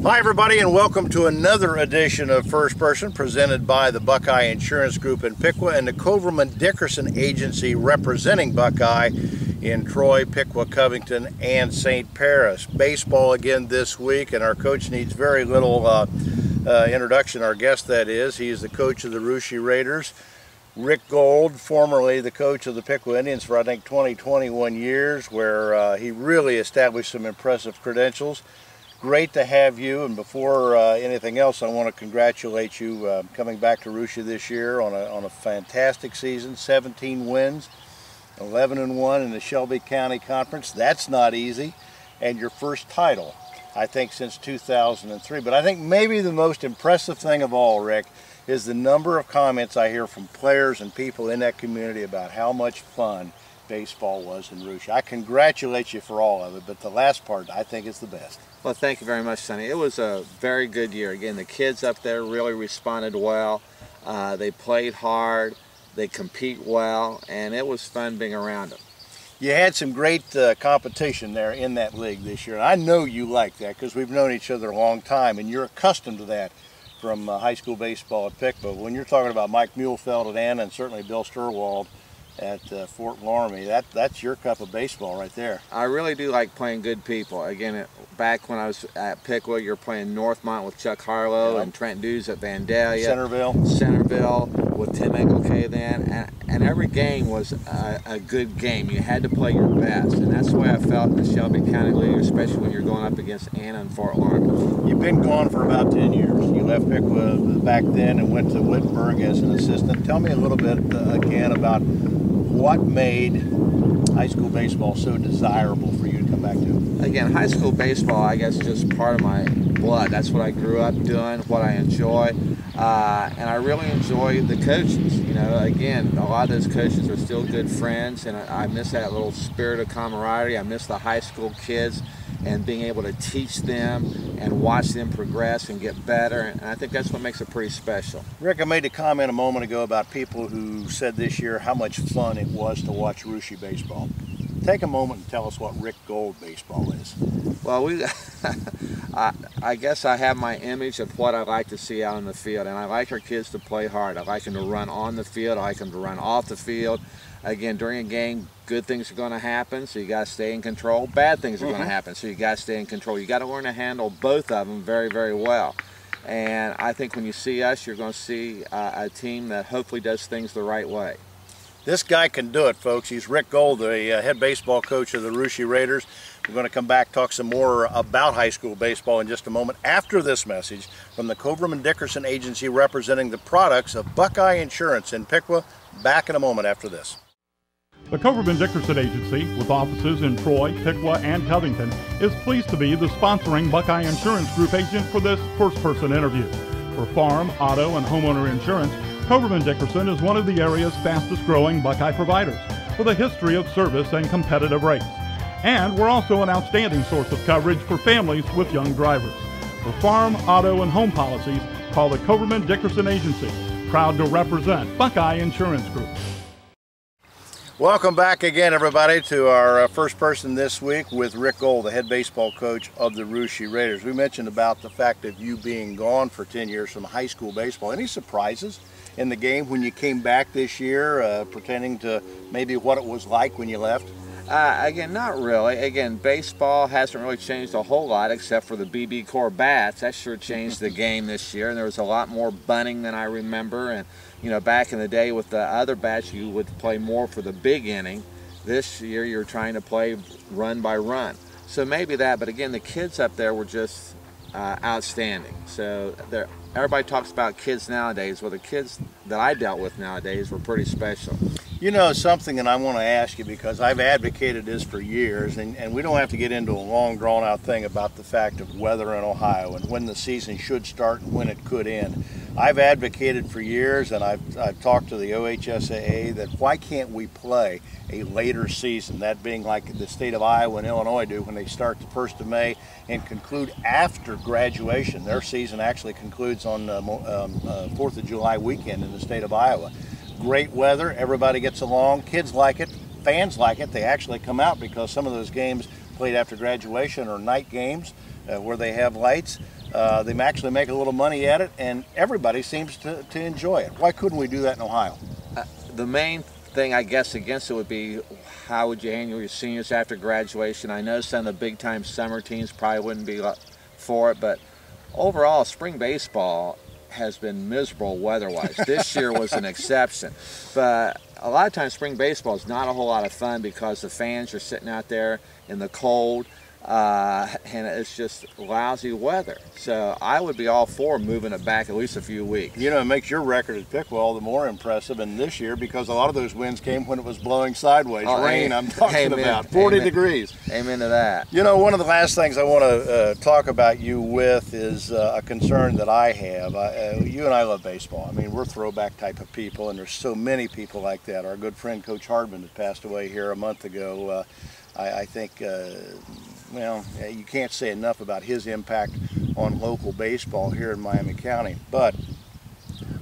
Hi everybody, and welcome to another edition of First Person presented by the Buckeye Insurance Group in Piqua and the Coverman Dickerson Agency representing Buckeye in Troy, Piqua, Covington, and St. Paris. Baseball again this week, and our coach needs very little introduction, our guest that is. He is the coach of the Russia Raiders. Rick Gold, formerly the coach of the Piqua Indians for I think 20-21 years, where he really established some impressive credentials. Great to have you, and before anything else, I want to congratulate you coming back to Russia this year on a fantastic season. 17 wins, 11-1 in the Shelby County Conference. That's not easy, and your first title, I think, since 2003. But I think maybe the most impressive thing of all, Rick, is the number of comments I hear from players and people in that community about how much fun baseball was in Russia. I congratulate you for all of it, but the last part I think is the best. Well, thank you very much, Sonny. It was a very good year. Again, the kids up there really responded well. They played hard, they compete well, and it was fun being around them. You had some great competition there in that league this year, and I know you like that because we've known each other a long time, and you're accustomed to that from high school baseball at Piqua. When you're talking about Mike Muehlfeld at Anna and certainly Bill Sturwald at Fort Loramie, that's your cup of baseball right there. I really do like playing good people. Again, back when I was at Piqua, you're playing Northmont with Chuck Harlow and Trent Dews at Vandalia. Centerville with Tim Engelke then. And every game was a good game. You had to play your best. And that's the way I felt in the Shelby County League, especially when you're going up against Anna and Fort Loramie. You've been gone for about 10 years. You left Piqua back then and went to Wittenberg as an assistant. Tell me a little bit again about what made high school baseball so desirable for you to come back to? Again, high school baseball, I guess, is just part of my blood. That's what I grew up doing, what I enjoy, and I really enjoy the coaches. You know, again, a lot of those coaches are still good friends, and I miss that little spirit of camaraderie. I miss the high school kids and being able to teach them and watch them progress and get better, and I think that's what makes it pretty special. Rick, I made a comment a moment ago about people who said this year how much fun it was to watch Russia baseball. Take a moment and tell us what Rick Gold baseball is. Well, I guess I have my image of what I like to see out in the field, and I like our kids to play hard. I like them to run on the field. I like them to run off the field. Again, during a game, good things are going to happen, so you got to stay in control. Bad things are going to happen, so you got to stay in control. You got to learn to handle both of them very, very well. And I think when you see us, you're going to see a team that hopefully does things the right way. This guy can do it, folks. He's Rick Gold, the head baseball coach of the Russia Raiders. We're going to come back, talk some more about high school baseball in just a moment after this message from the Coverman Dickerson Agency representing the products of Buckeye Insurance in Piqua. Back in a moment after this. The Coverman Dickerson Agency, with offices in Troy, Piqua, and Covington, is pleased to be the sponsoring Buckeye Insurance Group agent for this first-person interview. For farm, auto, and homeowner insurance, Coverman Dickerson is one of the area's fastest-growing Buckeye providers, with a history of service and competitive rates. And we're also an outstanding source of coverage for families with young drivers. For farm, auto, and home policies, call the Coverman Dickerson Agency, proud to represent Buckeye Insurance Group. Welcome back again, everybody, to our first person this week with Rick Gold, the head baseball coach of the Russia Raiders. We mentioned about the fact of you being gone for 10 years from high school baseball. Any surprises in the game when you came back this year, pertaining to maybe what it was like when you left? Again, not really. Again, baseball hasn't really changed a whole lot except for the BB Core bats. That sure changed the game this year, and there was a lot more bunting than I remember. And you know, back in the day with the other bats, you would play more for the big inning. This year, you're trying to play run by run. So maybe that, but again, the kids up there were just outstanding. So everybody talks about kids nowadays. Well, the kids that I dealt with nowadays were pretty special. You know something, and I want to ask you because I've advocated this for years, and we don't have to get into a long drawn-out thing about the fact of weather in Ohio and when the season should start and when it could end. I've advocated for years, and I've talked to the OHSAA that why can't we play a later season, that being like the state of Iowa and Illinois do when they start the 1st of May and conclude after graduation. Their season actually concludes on 4th of July weekend in the state of Iowa. Great weather, everybody gets along, kids like it, fans like it. They actually come out because some of those games played after graduation are night games. where they have lights. They actually make a little money at it, and everybody seems to enjoy it. Why couldn't we do that in Ohio? The main thing, I guess, against it would be, how would you handle your seniors after graduation? I know some of the big-time summer teams probably wouldn't be for it, but overall, spring baseball has been miserable weather-wise. This year was an exception, but a lot of times spring baseball is not a whole lot of fun because the fans are sitting out there in the cold, and it's just lousy weather. So I would be all for moving it back at least a few weeks. You know, it makes your record at Piqua all the more impressive, and this year, because a lot of those winds came when it was blowing sideways. Rain, I'm talking about 40 degrees. Amen to that. You know, one of the last things I want to talk about you with is a concern that I have. You and I love baseball. I mean, we're throwback type of people, and there's so many people like that. Our good friend Coach Hardman that passed away here a month ago, I think, well, you can't say enough about his impact on local baseball here in Miami County. But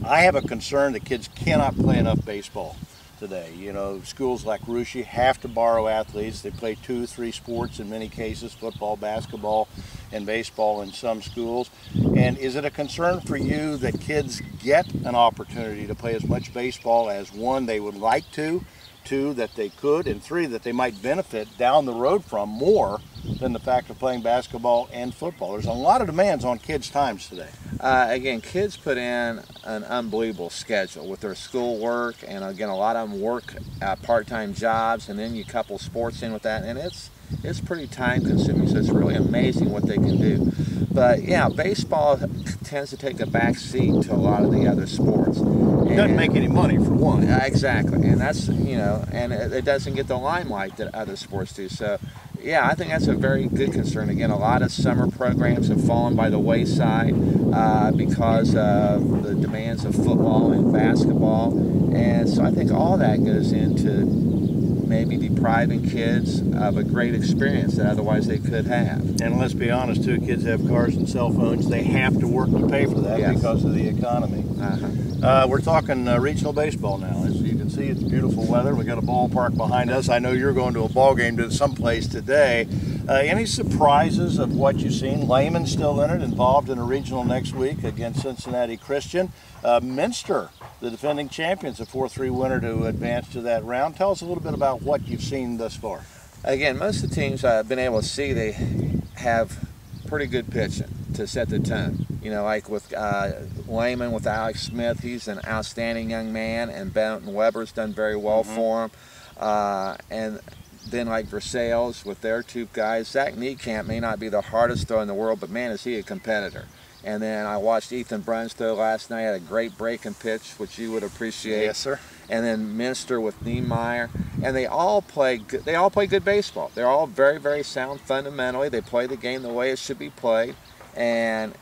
I have a concern that kids cannot play enough baseball today. You know, schools like Russia have to borrow athletes. They play 2 or 3 sports in many cases, football, basketball, and baseball in some schools. And is it a concern for you that kids get an opportunity to play as much baseball as, 1, they would like to, 2, that they could, and 3, that they might benefit down the road from more than the fact of playing basketball and football? There's a lot of demands on kids' times today. Again, kids put in an unbelievable schedule with their school work, and again, a lot of them work part-time jobs, and then you couple sports in with that, and it's pretty time-consuming, so it's really amazing what they can do. But yeah, baseball tends to take a back seat to a lot of the other sports. It doesn't make any money, for one. Exactly, and that's, you know, and it doesn't get the limelight that other sports do. So yeah, I think that's a very good concern. Again, a lot of summer programs have fallen by the wayside because of the demands of football and basketball, and so I think all that goes into maybe depriving kids of a great experience that otherwise they could have. And let's be honest too, kids have cars and cell phones. They have to work to pay for that. Yes. Because of the economy. We're talking regional baseball now. As you can see, it's beautiful weather. We got a ballpark behind us. I know you're going to a ball game to someplace today. Any surprises of what you've seen? Lehman's still in it, involved in a regional next week against Cincinnati Christian. Minster, the defending champions, a 4-3 winner to advance to that round. Tell us a little bit about what you've seen thus far. Again, most of the teams I've been able to see, they have pretty good pitching to set the tone. You know, like with Lehman, with Alex Smith, he's an outstanding young man, and Benton Weber's done very well for him. And then like Versailles with their 2 guys, Zach Niekamp may not be the hardest thrower in the world, but man, is he a competitor. And then I watched Ethan Bruns throw last night, had a great breaking pitch, which you would appreciate. Yes, sir. And then Minster with Niemeyer, and they all play good baseball. They're all very, very sound fundamentally. They play the game the way it should be played, and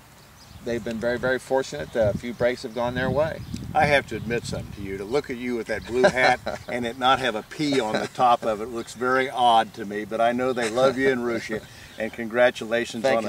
they've been very, very fortunate that a few breaks have gone their way. I have to admit something to you. To look at you with that blue hat and it not have a P on the top of it looks very odd to me, but I know they love you and Russia, and congratulations on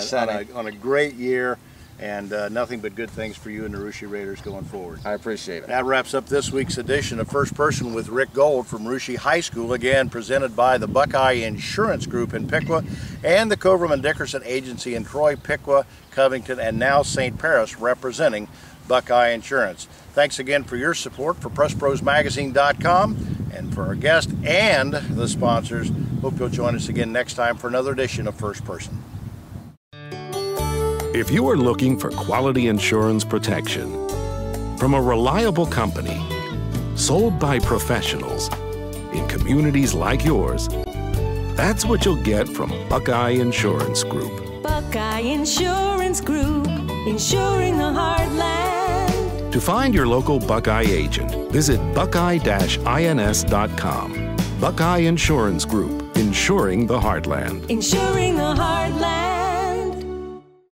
a great year. And nothing but good things for you and the Russia Raiders going forward. I appreciate it. That wraps up this week's edition of First Person with Rick Gold from Russia High School, again presented by the Buckeye Insurance Group in Piqua and the Coverman Dickerson Agency in Troy, Piqua, Covington, and now St. Paris, representing Buckeye Insurance. Thanks again for your support for PressProsMagazine.com, and for our guest and the sponsors. Hope you'll join us again next time for another edition of First Person. If you are looking for quality insurance protection from a reliable company, sold by professionals, in communities like yours, that's what you'll get from Buckeye Insurance Group. Buckeye Insurance Group, insuring the heartland. To find your local Buckeye agent, visit buckeye-ins.com. Buckeye Insurance Group, insuring the heartland. Insuring the heartland.